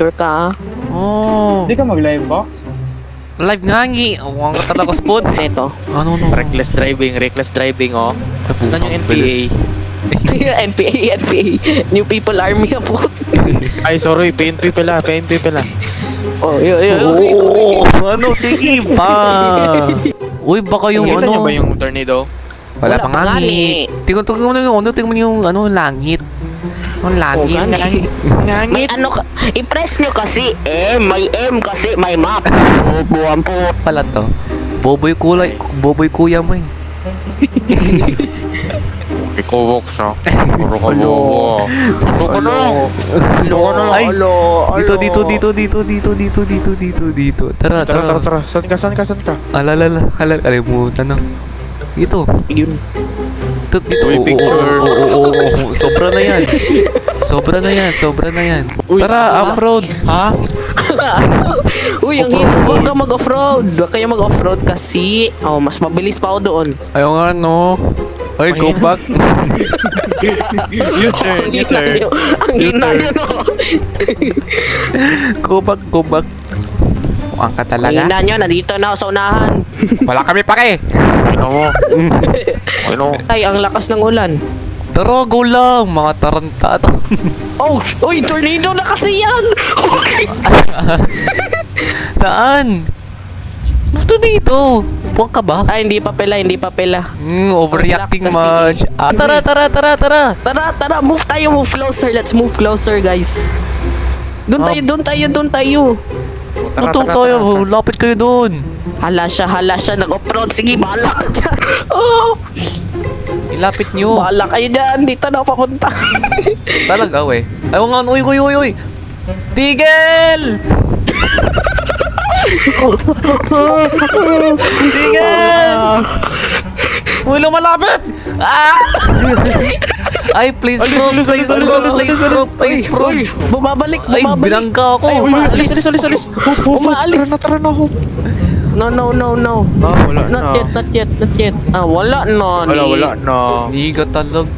Sure ka? Oh. Hindi ka mag-live box? Live nga ngi. Awang ka talaga spot. Ito. Ano no? Reckless driving, oh. Saan yung NPA? NPA. New People Army na po. Ay, sorry, PNP pala. Oh, yun. Oo. Ano? Sige pa. Uy, baka yung Nakita niyo ano. ba yung tornado? Wala Wala pa pa nga nga ngi. Tingnan mo yung ano. Tingnan mo yung ano, langit. Ang langit. Oh, Ngangit. May ano ka, i-press nyo kasi M, may M kasi may map. Buwan po. Pala to. Boboy kuya mo eh. Ikaw, Vox, ha? Puro ka bobo. Ito ka na. Ay, dito. Tara. Tara. Saan ka? Kalimutan na. Dito. Yun. Dito. Uy, picture. Oo. Sobra na yan. Uy, Tara, off-road. Ha? Uy, ang hirap. Huwag ka mag-offroad. Huwag kayo mag-offroad kasi mas mabilis pa ako doon. Ayaw nga, no. Ay, go back. U-turn. Ang hina yun, no? Go back. Ang ka Ang talaga. hina nyo, nandito na ako sa unahan. Wala kami pake. Ano? Ay, ang lakas ng ulan. Tara, go lang. Mga tarantado. Uy, tornado na kasi yan! Saan? Ito dito. Puwang ka ba? Ay, hindi pa pala. Overreacting Overreact much. Tara. Tara, move closer. Let's move closer, guys. Doon tayo. Tutong tayo. Lapit kayo doon. Hala siya, nag-offroad. Sige, bahala ka dyan. Oh, Ilapit nyo. bahala kayo dyan. Dito na ako papunta. Talaga, we. Ayaw nga, uy. Tigel! Tigel! Uy, lumalapit! Ah! Ay, please, bro. Please, bro. Bumabalik. Ay, bilangga ako. Ay, Alis. Umaalis. Tara na ako. No. Wala Not yet. Wala na. Wala na. Hindi ka talaga.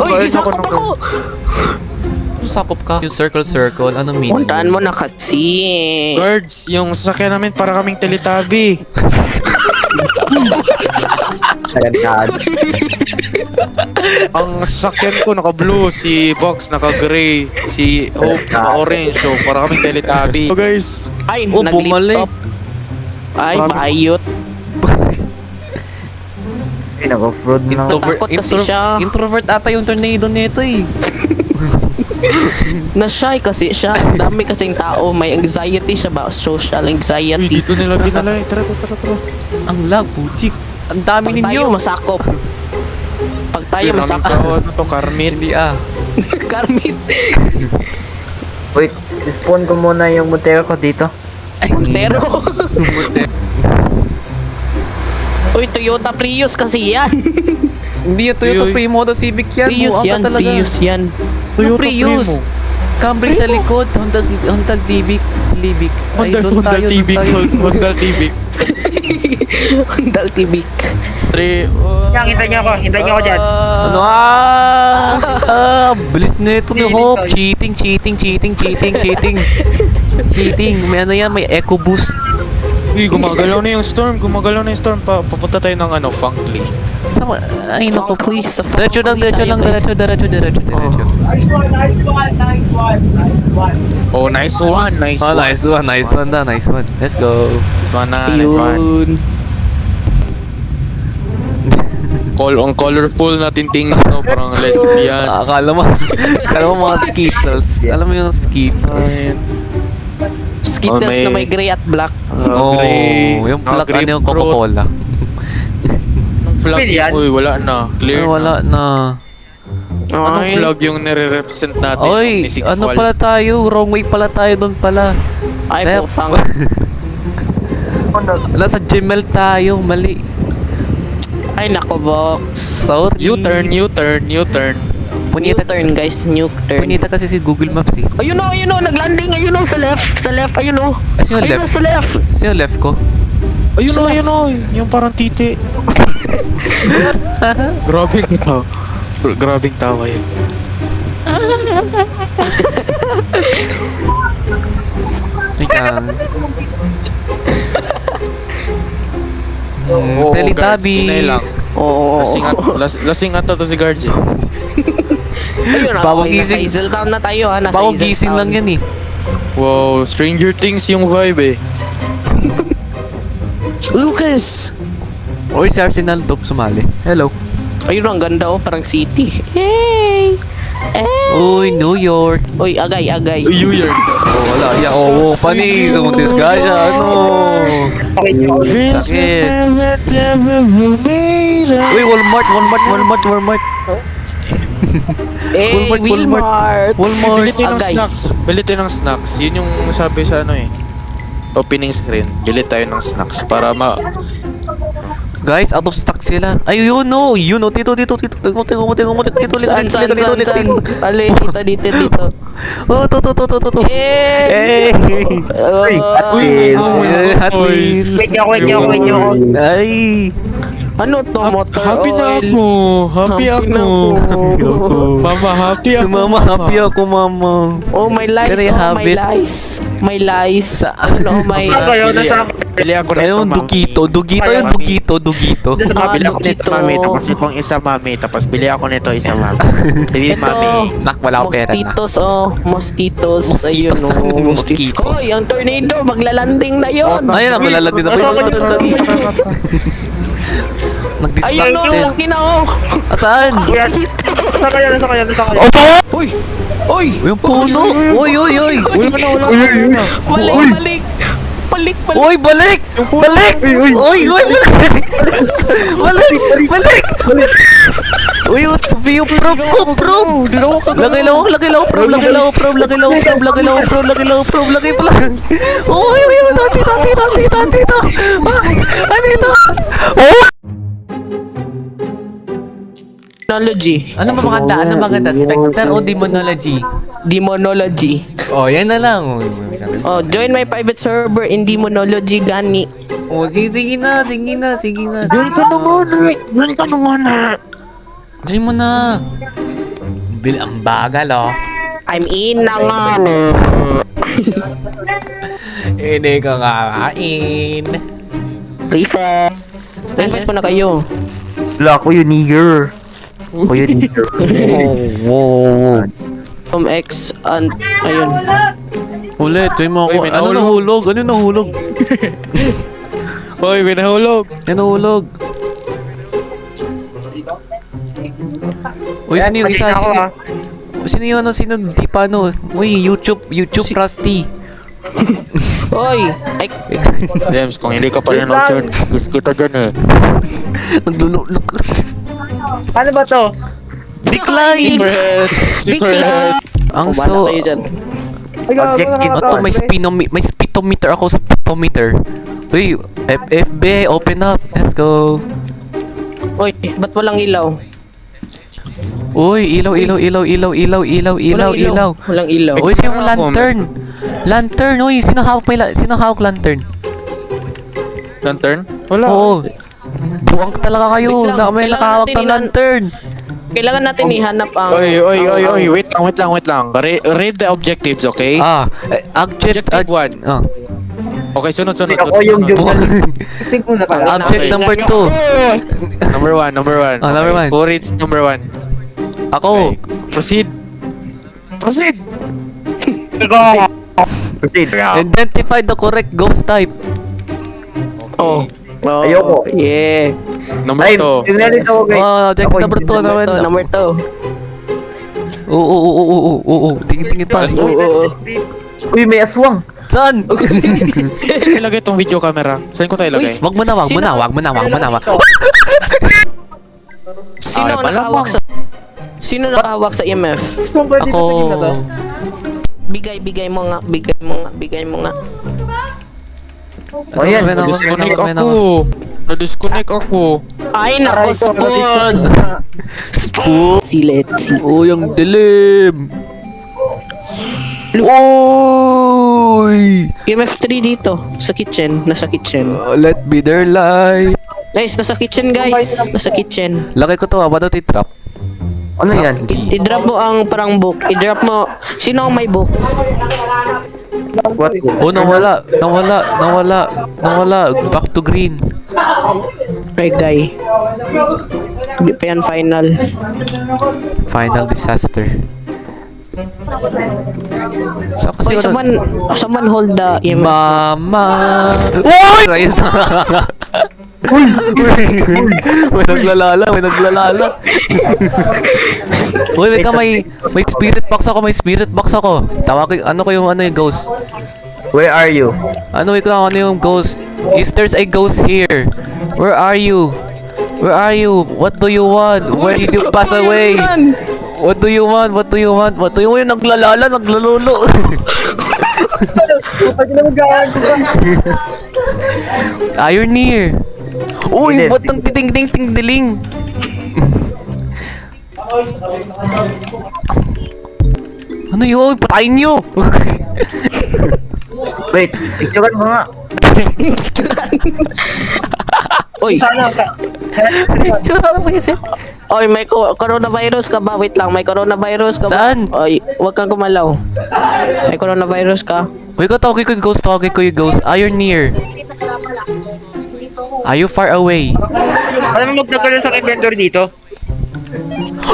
Uy, gisakop ako. Sakop ka. Yung circle. Ano meaning? Puntaan mo na kasi. Guards, yung sasakyan namin para kaming teletabi. Ang sasakyan ko naka-blue, si Vox naka-gray, si Hope naka-orange. So, para kaming teletabi. So guys, Ay, bumalik. nag-laptop. Ay, bayot. Ay, nag-offroad na. Natakot kasi siya. Introvert ata yung tornado nito eh. Na-shy kasi siya. Ang dami kasing tao. May anxiety siya ba? Social uy, anxiety. dito nila dinala. Tara. Ang lag, putik. Ang dami Pag tayo ninyo. masakop. Pag tayo Maraming masakop. tao, ano to, Carmel. Hindi ah. Karmit. Wait, spawn ko muna yung Montero ko dito. Pero. Uy, Toyota Prius kasi yan. Hindi yung Toyota Uy. Primodo Civic yan. Prius Buang ka yan. talaga. Prius yan. Ano Prius? Camry sa likod. Honda Civic. Ay, doon tayo. Honda TV. Honda Civic. 3, Hintay niyo ako dyan. Ano bilis na ito ni Hope. Cheating. Cheating. May ano yan, may eco boost. Uy, gumagalaw na yung storm. Papunta tayo ng Funkly. Sama, ay naku. Frankly, sa Diretso lang. Oh, nice one. Nice Oh, one. nice one. Let's go. Nice one na. Nice one. Ayun. Ang colorful na tinting, no? Parang lesbian. Akala mo mga Skittles. Alam mo yung Skittles. Skittles may- na may gray at black. Oh, yung black Grape ano yung fruit. Coca-Cola. Flag, uy, wala na. Ay, Clear wala na. Anong Ay. flag yung nire-represent natin? Oy, Omnisexual. ano pala tayo? Wrong way pala tayo doon pala. Ay, Kaya- putang. Nasa Gmail tayo, mali. Ay, nako, box. Sorry. U-turn. New Punita, turn, guys. New turn. punita kasi si Google Maps eh. Ayun o, naglanding. Ayun o, sa left. Ayun o. Sino Ayun o, left? sa left. Sino left ko? Ayun. Yung parang titi. Grabing tawa yun. Ika. Oo, Teletubbies. Sinay lang. Oo. Lasing ato to si Guardian. Ayun, Bagong okay, nasa gising. Hazeltown na tayo ha. Nasa Bagong Hazeltown. gising lang yan eh. Wow, Stranger Things yung vibe eh. Lucas! Uy, si Arsenal top sumali. Hello. Ayun, ang ganda oh. Parang city. Hey! Uy, New York. Uy, agay. New York. Oh, wala. Yeah, oh, panis. Ang disgrasya. Ano? Sakit. Uy, Walmart. Eh, Walmart. Walmart. Bili tayo ng Agay. snacks. Bili tayo ng snacks. Yun yung sabi sa ano eh. Opening screen. Bili tayo ng snacks para Guys, out of stock sila. Ay, yun no. Yun no. Dito. Tingnan mo. Dito. Saan? Ali, dito. Oh, to. Eh! Eh. Hot wheels. Wait niyo ako. Ay. Ano to? Motor Happy na oil. ako. Happy na ako. ako. Mama, happy ako. Mama, happy ako, mama. Oh, my lies. Pero yung Oh, my habit. lies. My lies. Ano, my... Bili ako nito, Ayun, mami. dugito. Yung dugito. Bili ako nito, Dugito. mami. Tapos itong isa, mami. Tapos bili ako nito, isa, mami. Bili, Ito. mami. Nak, wala akong pera na. Mosquitos. Ayun, oh. Mosquitos. Hoy, ang tornado. Maglalanding na yun. Ayun, ako lalagyan na. Ayun, Nag-distract oh. din. Laki na, oh. Asaan? Nasa kaya. Uy! Uy! Yung puno. Uy. Wala. Balik! Uy, balik! Uy, balik! Uy, yung prop. Lagay lang ako, prop. Lagay pala. Uy, dito. Dito. Oh! Demonology. Ano maganda? Spectre o Demonology? Demonology. Oh, yan na lang. Oh, join my private server in Demonology, gani. Oh, sige na. Doon ka na muna. Join mo na. Ang bagal, oh. I'm in na nga, no. Hindi ka kakain. Rifa. Invite ko na kayo. Wala ako yun, nigger. Ako yun, nigger. Wow. X and ayun. Ulit, join mo ako. Uy, may Ano nahulog? Hoy, may nahulog. Uy, sino yung isa? Sino di pa ano? Uy, YouTube Rusty. Oy, ay, Dems, kung hindi ka pa rin dyan, gusto kita dyan eh. Naglululok. Paano ba to? Decline! Secret. Ang kumala so... kayo dyan. Objective. Ito, may speedometer ako sa speedometer. Uy, FBI, open up. Let's go. Oy, ba't walang ilaw? Uy, ilaw. Walang ilaw. Uy, sino yung lantern? Lantern, uy, sino hawak lantern? Lantern? Wala. Oo. Buwang talaga kayo. Wait lang, May kailangan nakahawak natin ng lantern. Kailangan natin ihanap ang... Oy, wait lang. Read the objectives, okay? Objective 1. Oh. Okay, sunod. Ako yung journalist. Tingnan mo na pala. Object Okay. number 2. Number 1. Number one. Who reads number 1? Ako. Proceed. Proceed. Identify the correct ghost type. Oh. Ayoko. Yeah. Number Ay, 2. journalist ako, guys. Object Ako, number 2 journalist. naman. Number 2. Oo. Tingin pa. Oo. Uy, may aswang. Saan? Ilagay itong video camera. Saan ko tayo ilagay? Wag mo na. Sino Ay, ang nakahawak sa... Sino nakahawak sa EMF? Ako. Bigay mo nga. Oh, yan. Na-disconnect ako. Ay, nako, Spoon! Let's see. Oh, yung dilim. Oy! EMF 3 dito. Sa kitchen. Nasa kitchen. Let be their light. Guys, nasa kitchen, guys. Nasa kitchen. Laki ko to, paano titrap? Ano yan? I-drop mo ang parang book. I-drop mo. Sino ang may book? What? Oh, nawala. Back to green. Ay, guy. Hindi pa yan final. Final disaster. So, Oy, kasi someone hold the EMF. Mama! Uy! Ayun na. May naglalala. Uy, wait ka, may spirit box ako. Tawagin, ano yung ghost? Where are you? Ano yung ghost? Is there's a ghost here? Where are you? What do you want? Where did you pass away? What do you want? Naglalolo. You're near. Uy, Hindi, ba't ang titing-ting-ting-diling? Ano yun? Patayin nyo! Wait, picturean mo nga. Oy, Tsura mo kasi. oy, may coronavirus ka ba? Wait lang, may coronavirus ka ba? Saan? Oy, wag kang gumalaw. May coronavirus ka? Uy, tawagin ko yung ghost. You're near. Are you far away? Alam mo magtagalan sa inventory dito?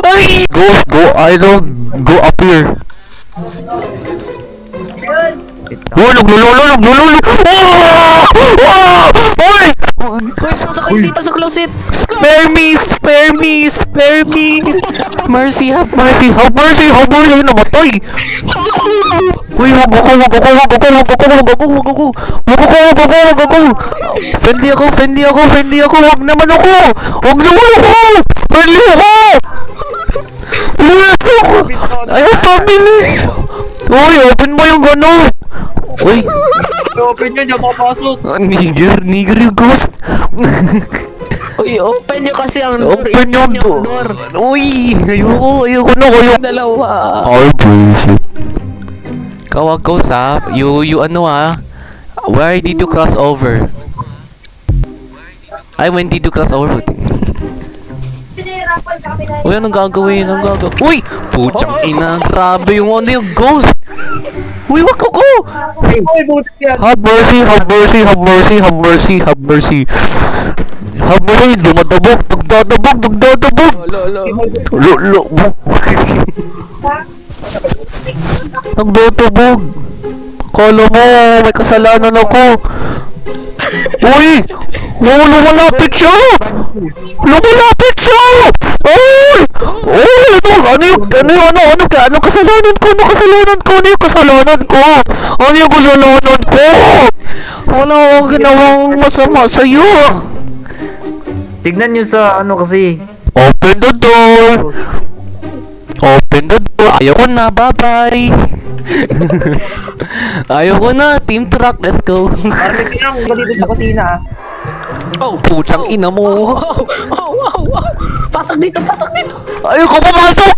Ay! Ghost, go up here. Oh, naglulolo! Oy! Uy, pasok kayo dito sa closet! Spare me! Mercy, have mercy! Namatay! Uy, wag ako! Friendly ako! Wag naman ako! Friendly ako! Ayaw, family! Uy, open mo yung gano! Uy! Open yun, yung papasok. Nigger yung ghost! Uy, open nyo kasi ang door. Open yung door! Uy! Ayoko na kayo! Dalawa. All bullshit. Kawag ghost ha? You ano ha? Where did you cross over? When did you cross over? Uy, anong gagawin? Uy! Puchang ina, grabe yung ghost! Uy, wag ko! Ay, buti yan. Have mercy! Dumadabog! Nagdodobog! Kala mo, may kasalanan ako! Uy! Lumalapit siya! Uy! Ano kasalanan ko? Wala akong ginawang masama sa'yo! Tignan nyo sa ano kasi. Open the door! Ayoko na, bye-bye! Ayoko na, team truck, let's go! Parang ka lang, dito sa kusina. Oh, Puchang ina mo! Pasok dito! Ayoko pumasok!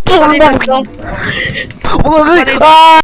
Ah!